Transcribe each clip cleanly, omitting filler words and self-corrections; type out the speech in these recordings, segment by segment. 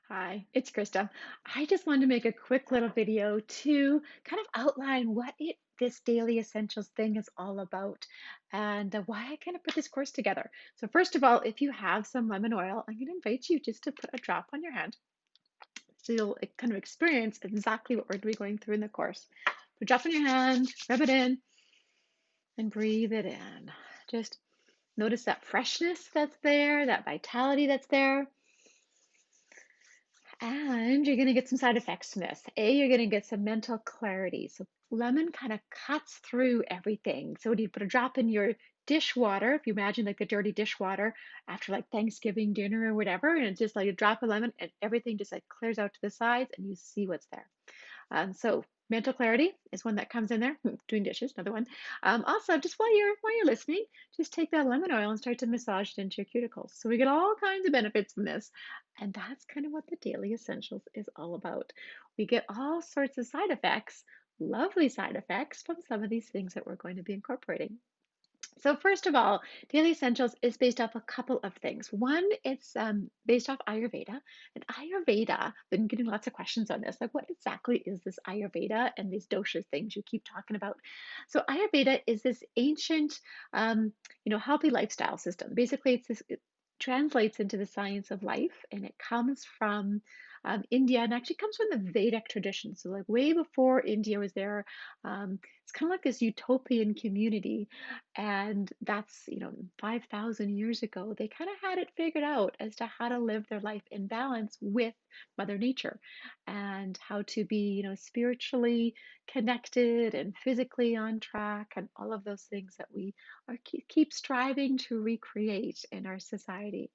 Hi, it's Krista. I just wanted to make a quick little video to kind of outline what this daily essentials thing is all about and why I kind of put this course together. So first of all, if you have some lemon oil, I'm going to invite you just to put a drop on your hand so you'll kind of experience exactly what we're going through in the course. Put a drop on your hand, rub it in, and breathe it in. Just notice that freshness that's there, that vitality that's there. And you're going to get some side effects from this. You're going to get some mental clarity. So lemon kind of cuts through everything. So when you put a drop in your dishwater, if you imagine like the dirty dishwater after like Thanksgiving dinner or whatever, and it's just like a drop of lemon and everything just like clears out to the sides and you see what's there. So mental clarity is one that comes in there. Doing dishes, another one. Also, just while you're listening, just take that lemon oil and start to massage it into your cuticles. So we get all kinds of benefits from this, and that's kind of what the Daily Essentials is all about. We get all sorts of side effects, lovely side effects from some of these things that we're going to be incorporating. So first of all, Daily Essentials is based off a couple of things. One, it's based off Ayurveda. And Ayurveda, I've been getting lots of questions on this, like what exactly is this Ayurveda and these dosha things you keep talking about? So Ayurveda is this ancient, healthy lifestyle system. Basically, it translates into the science of life, and it comes from India, and actually comes from the Vedic tradition. So like way before India was there, it's kind of like this utopian community, and that's, 5,000 years ago, they kind of had it figured out as to how to live their life in balance with Mother Nature and how to be, spiritually connected and physically on track and all of those things that we keep striving to recreate in our society.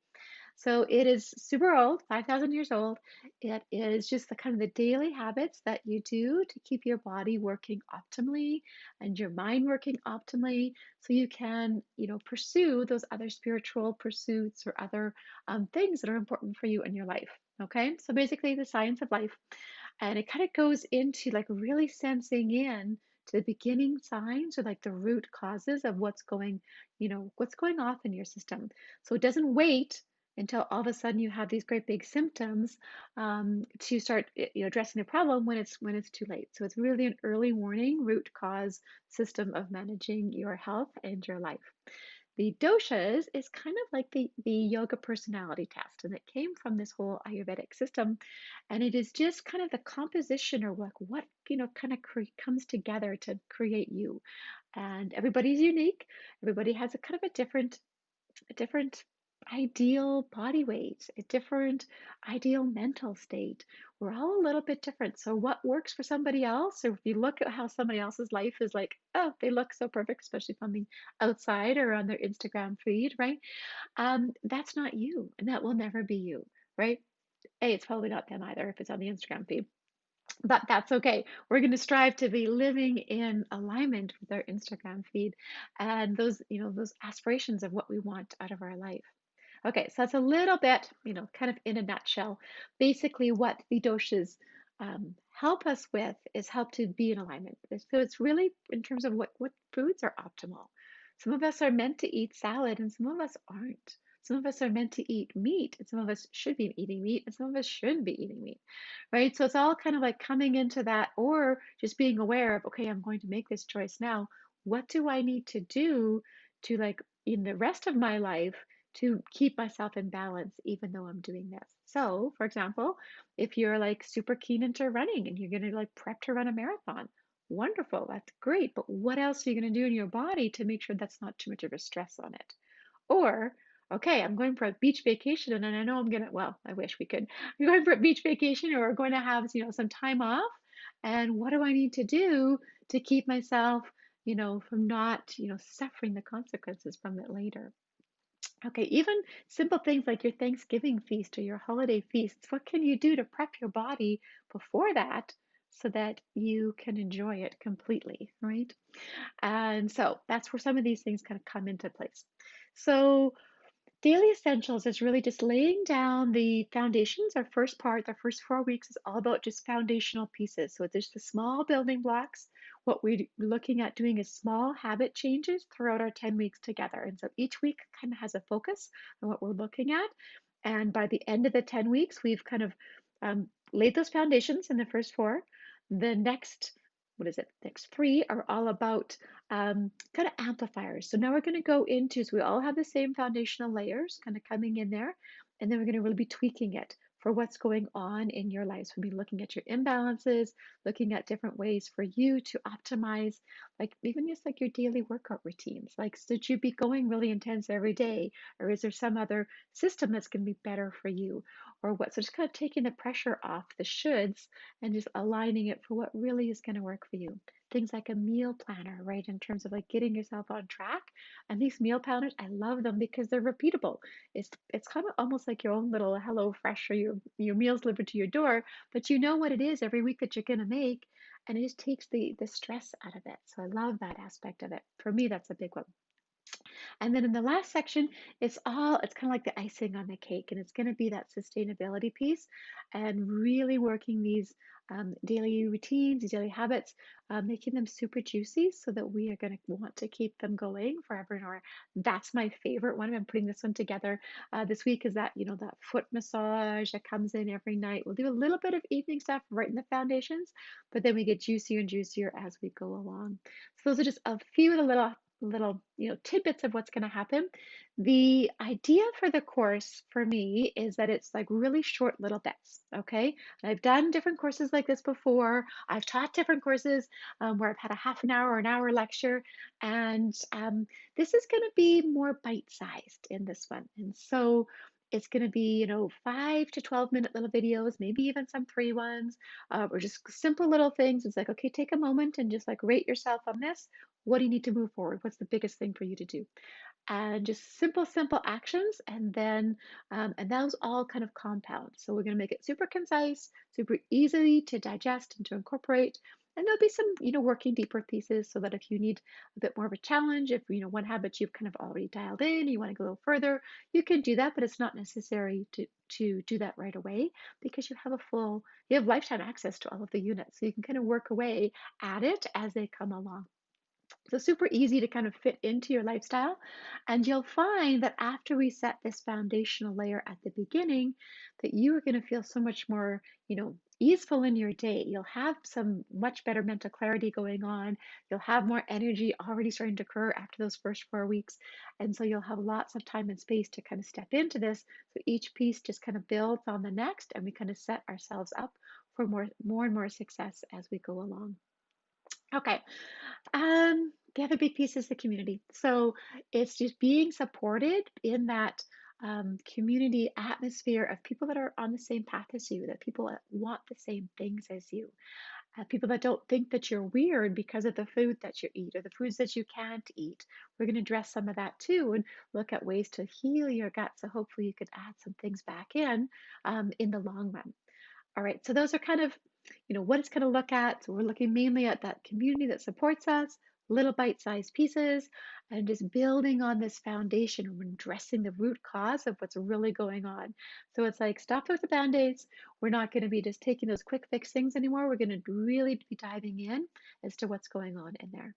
So it is super old, 5,000 years old. It is just the kind of the daily habits that you do to keep your body working optimally and your mind working optimally so you can, pursue those other spiritual pursuits or other things that are important for you in your life. Okay, so basically the science of life. And it kind of goes into like really sensing in to the beginning signs or like the root causes of what's going off in your system. So it doesn't wait until all of a sudden you have these great big symptoms to start addressing the problem when it's too late. So it's really an early warning root cause system of managing your health and your life. The doshas is kind of like the yoga personality test, and it came from this whole Ayurvedic system. And it is just kind of the composition or like what, kind of comes together to create you. And everybody's unique. Everybody has a kind of a different ideal body weight, a different ideal mental state. We're all a little bit different. So, what works for somebody else, or if you look at how somebody else's life is like, oh, they look so perfect, especially from the outside or on their Instagram feed, right? That's not you, and that will never be you, right? It's probably not them either if it's on the Instagram feed, but that's okay. We're going to strive to be living in alignment with our Instagram feed and those aspirations of what we want out of our life. Okay, so that's a little bit, kind of in a nutshell. Basically, what the doshas help us with is help to be in alignment. So it's really in terms of what foods are optimal. Some of us are meant to eat salad, and some of us aren't. Some of us are meant to eat meat, and some of us should be eating meat, and some of us shouldn't be eating meat, right? So it's all kind of like coming into that, or just being aware of, okay, I'm going to make this choice now. What do I need to do to, like, in the rest of my life, to keep myself in balance, even though I'm doing this? So, for example, if you're like super keen into running and you're going to like prep to run a marathon, wonderful, that's great. But what else are you going to do in your body to make sure that's not too much of a stress on it? Or, okay, I'm going for a beach vacation and I know well, I wish we could. I'm going for a beach vacation or we're going to have, some time off. And what do I need to do to keep myself, from not, suffering the consequences from it later? Okay, even simple things like your Thanksgiving feast or your holiday feasts, what can you do to prep your body before that so that you can enjoy it completely, right? And so that's where some of these things kind of come into place. So Daily Essentials is really just laying down the foundations. Our first part, the first 4 weeks, is all about just foundational pieces. So there's the small building blocks. What we're looking at doing is small habit changes throughout our 10 weeks together. And so each week kind of has a focus on what we're looking at. And by the end of the 10 weeks, we've kind of laid those foundations in the first four. The next, what is it? Next three are all about kind of amplifiers. So now we're going to go into, so we all have the same foundational layers kind of coming in there, and then we're going to really be tweaking it for what's going on in your life. So we'll be looking at your imbalances, looking at different ways for you to optimize, like even just like your daily workout routines. Like, should you be going really intense every day, or is there some other system that's going to be better for you? Or what. So just kind of taking the pressure off the shoulds and just aligning it for what really is going to work for you. Things like a meal planner, right? In terms of like getting yourself on track. And these meal planners, I love them because they're repeatable. It's kind of almost like your own little Hello Fresh or your meals delivered to your door, but you know what it is every week that you're going to make. And it just takes the stress out of it. So I love that aspect of it. For me, that's a big one. And then in the last section, it's kind of like the icing on the cake, and it's going to be that sustainability piece and really working these daily routines, these daily habits, making them super juicy so that we are going to want to keep them going forever and ever. That's my favorite one. I'm putting this one together this week is that, that foot massage that comes in every night. We'll do a little bit of evening stuff right in the foundations, but then we get juicier and juicier as we go along. So those are just a few of the little tidbits of what's going to happen. The idea for the course for me is that it's like really short little bits. Okay, and I've done different courses like this before. I've taught different courses where I've had a half an hour or an hour lecture, and this is going to be more bite-sized in this one. And so it's going to be 5 to 12 minute little videos, maybe even some free ones, or just simple little things. It's like, okay, take a moment and just like rate yourself on this. What do you need to move forward? What's the biggest thing for you to do? And just simple actions, and those all kind of compound. So we're going to make it super concise, super easy to digest and to incorporate. And there'll be some, working deeper pieces so that if you need a bit more of a challenge, if one habit you've kind of already dialed in, you want to go a little further, you can do that, but it's not necessary to do that right away because you have lifetime access to all of the units. So you can kind of work away at it as they come along. So super easy to kind of fit into your lifestyle. And you'll find that after we set this foundational layer at the beginning, that you are going to feel so much more, easeful in your day. You'll have some much better mental clarity going on. You'll have more energy already starting to occur after those first 4 weeks. And so you'll have lots of time and space to kind of step into this. So each piece just kind of builds on the next, and we kind of set ourselves up for more and more success as we go along. Okay. The other big piece is the community. So it's just being supported in that community atmosphere of people that are on the same path as you, that people that want the same things as you, people that don't think that you're weird because of the food that you eat or the foods that you can't eat. We're going to address some of that too and look at ways to heal your gut. So hopefully you could add some things back in the long run. All right, so those are kind of, what it's going to look at. So we're looking mainly at that community that supports us, little bite-sized pieces, and just building on this foundation and addressing the root cause of what's really going on. So it's like, stop with the band-aids. We're not going to be just taking those quick fix things anymore. We're going to really be diving in as to what's going on in there.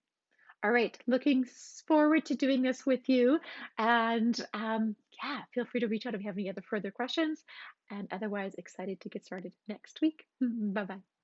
All right, looking forward to doing this with you. And yeah, feel free to reach out if you have any other further questions. And otherwise, excited to get started next week. Bye bye.